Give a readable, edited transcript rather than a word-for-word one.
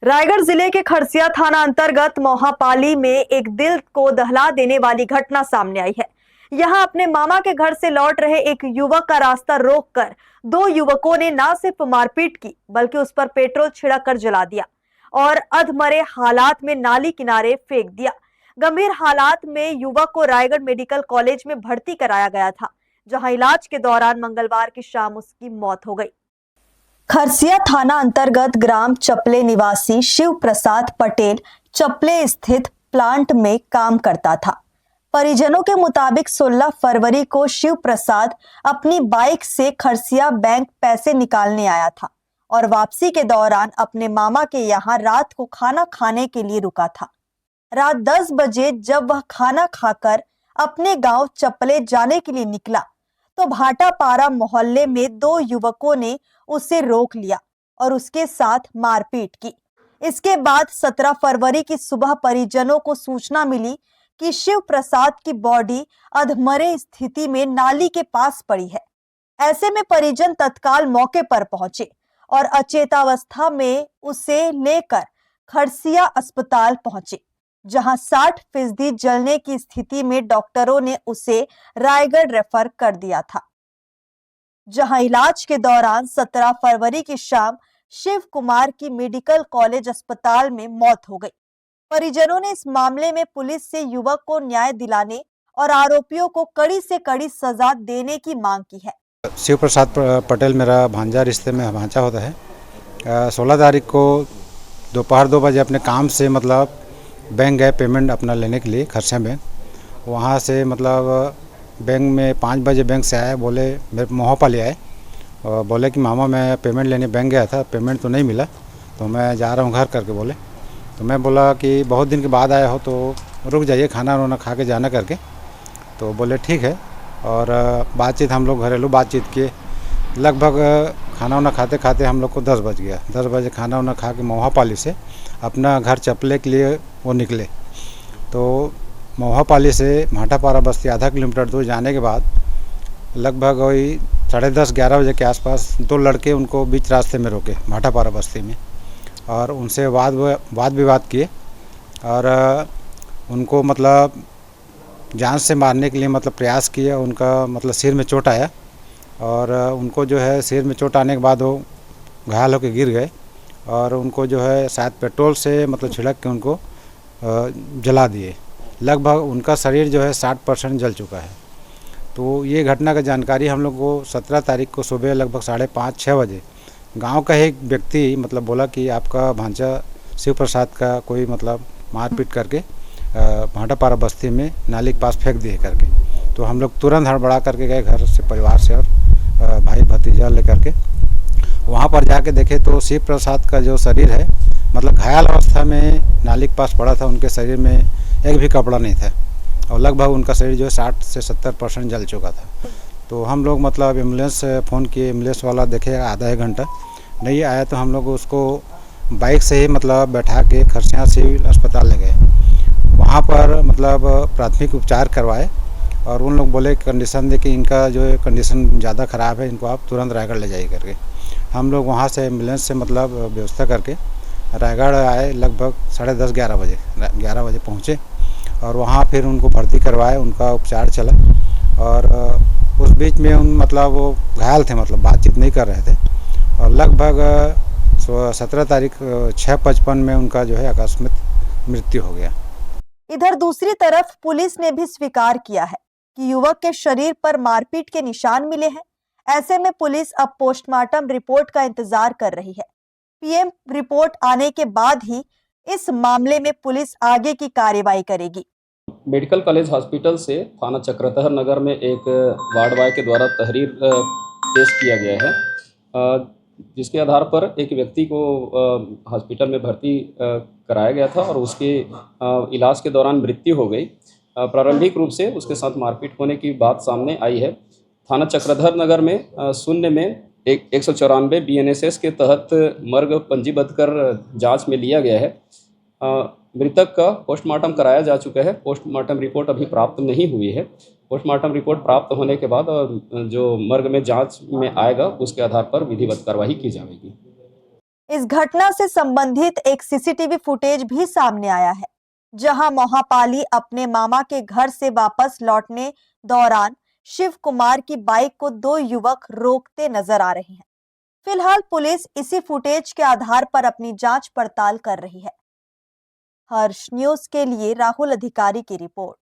रायगढ़ जिले के खरसिया थाना अंतर्गत मोहापाली में एक दिल को दहला देने वाली घटना सामने आई है। यहां अपने मामा के घर से लौट रहे एक युवक का रास्ता रोककर दो युवकों ने न सिर्फ मारपीट की बल्कि उस पर पेट्रोल छिड़क कर जला दिया और अधमरे हालात में नाली किनारे फेंक दिया। गंभीर हालात में युवक को रायगढ़ मेडिकल कॉलेज में भर्ती कराया गया था, जहां इलाज के दौरान मंगलवार की शाम उसकी मौत हो गई। खरसिया थाना अंतर्गत ग्राम चपले निवासी शिव प्रसाद पटेल चपले स्थित प्लांट में काम करता था। परिजनों के मुताबिक 16 फरवरी को शिव प्रसाद अपनी बाइक से खरसिया बैंक पैसे निकालने आया था और वापसी के दौरान अपने मामा के यहाँ रात को खाना खाने के लिए रुका था। रात 10 बजे जब वह खाना खाकर अपने गांव चपले जाने के लिए निकला तो भाटापारा मोहल्ले में दो युवकों ने उसे रोक लिया और उसके साथ मारपीट की। इसके बाद 17 फरवरी की सुबह परिजनों को सूचना मिली कि शिव प्रसाद की बॉडी अधमरे स्थिति में नाली के पास पड़ी है। ऐसे में परिजन तत्काल मौके पर पहुंचे और अचेतावस्था में उसे लेकर खरसिया अस्पताल पहुंचे, जहां 60% जलने की स्थिति में डॉक्टरों ने उसे रायगढ़ रेफर कर दिया था, जहां इलाज के दौरान 17 फरवरी की शाम शिव कुमार की मेडिकल कॉलेज अस्पताल में मौत हो गई। परिजनों ने इस मामले में पुलिस से युवक को न्याय दिलाने और आरोपियों को कड़ी से कड़ी सजा देने की मांग की है। शिव प्रसाद पटेल मेरा भांजा, रिश्ते में भांजा होता है। 16 तारीख को दोपहर 2 बजे अपने काम से मतलब बैंक गए पेमेंट अपना लेने के लिए खरसिया बैंक। वहाँ से मतलब बैंक में 5 बजे बैंक से आए, बोले मेरे मोहापाली आए और बोले कि मामा मैं पेमेंट लेने बैंक गया था, पेमेंट तो नहीं मिला तो मैं जा रहा हूँ घर करके बोले। तो मैं बोला कि बहुत दिन के बाद आए हो तो रुक जाइए, खाना वाना खा के जाना करके। तो बोले ठीक है। और बातचीत हम लोग घरेलू बातचीत किए। लगभग खाना वाना खाते खाते हम लोग को 10 बज गया। 10 बजे खाना वाना खा के मोहापाली से अपना घर चपले के लिए वो निकले। तो मोहापाली से भाटापारा बस्ती आधा किलोमीटर दूर जाने के बाद लगभग वही 10:30-11 बजे के आसपास दो लड़के उनको बीच रास्ते में रोके भाटापारा बस्ती में और उनसे वाद विवाद किए और उनको मतलब जान से मारने के लिए मतलब प्रयास किया। उनका मतलब सिर में चोट आया और उनको जो है सिर में चोट आने के बाद वो घायल होकर गिर गए और उनको जो है शायद पेट्रोल से मतलब छिड़क के उनको जला दिए। लगभग उनका शरीर जो है 60% जल चुका है। तो ये घटना का जानकारी हम लोग को 17 तारीख को सुबह लगभग 5:30-6 बजे गांव का एक व्यक्ति मतलब बोला कि आपका भांजा शिव प्रसाद का कोई मतलब मारपीट करके भाटापारा बस्ती में नाली के पास फेंक दिए करके। तो हम लोग तुरंत हड़बड़ा करके गए घर से, परिवार से और भाई भतीजा लेकर के। वहाँ पर जाके देखे तो शिव प्रसाद का जो शरीर है मतलब घायल अवस्था में नाली के पास पड़ा था। उनके शरीर में एक भी कपड़ा नहीं था और लगभग उनका शरीर जो है 60 से 70% जल चुका था। तो हम लोग मतलब एम्बुलेंस फ़ोन किए, एम्बुलेंस वाला देखे आधा 1 घंटा नहीं आया तो हम लोग उसको बाइक से ही मतलब बैठा के खरसिया सिविल अस्पताल ले गए। वहाँ पर मतलब प्राथमिक उपचार करवाए और उन लोग बोले कंडीशन दे कि इनका जो है कंडीशन ज़्यादा ख़राब है, इनको आप तुरंत रायगढ़ ले जाइए करके। हम लोग वहाँ से एम्बुलेंस से मतलब व्यवस्था करके रायगढ़ आए। लगभग 10:30-11 बजे 11 बजे पहुँचे और वहाँ फिर उनको भर्ती करवाए, उनका उपचार चला। और उस बीच में उन मतलब वो घायल थे, मतलब बातचीत नहीं कर रहे थे और लगभग 17 तारीख 6:55 में उनका जो है आकस्मिक मृत्यु हो गया। इधर दूसरी तरफ पुलिस ने भी स्वीकार किया है कि युवक के शरीर पर मारपीट के निशान मिले हैं। ऐसे में पुलिस अब पोस्टमार्टम रिपोर्ट का इंतजार कर रही है। पीएम रिपोर्ट आने के बाद ही इस मामले में पुलिस आगे की कार्रवाई करेगी। मेडिकल कॉलेज हॉस्पिटल से थाना चक्रधर नगर में एक वार्ड बॉय के द्वारा तहरीर पेश किया गया है, जिसके आधार पर एक व्यक्ति को हॉस्पिटल में भर्ती कराया गया था और उसके इलाज के दौरान मृत्यु हो गई। प्रारंभिक रूप से उसके साथ मारपीट होने की बात सामने आई है। थाना चक्रधर नगर में शून्य में 194 BNSS के तहत मर्ग पंजीबद्ध कर जांच में लिया गया है। मृतक का पोस्टमार्टम कराया जा चुका है। पोस्टमार्टम रिपोर्ट अभी प्राप्त नहीं हुई है। पोस्टमार्टम रिपोर्ट प्राप्त होने के बाद जो मर्ग में जांच में आएगा उसके आधार पर विधिवत कार्रवाई की जाएगी। इस घटना से संबंधित एक सीसीटीवी फुटेज भी सामने आया है, जहां मोहापाली अपने मामा के घर से वापस लौटने दौरान शिव कुमार की बाइक को दो युवक रोकते नजर आ रहे हैं। फिलहाल पुलिस इसी फुटेज के आधार पर अपनी जांच पड़ताल कर रही है। हर्ष न्यूज के लिए राहुल अधिकारी की रिपोर्ट।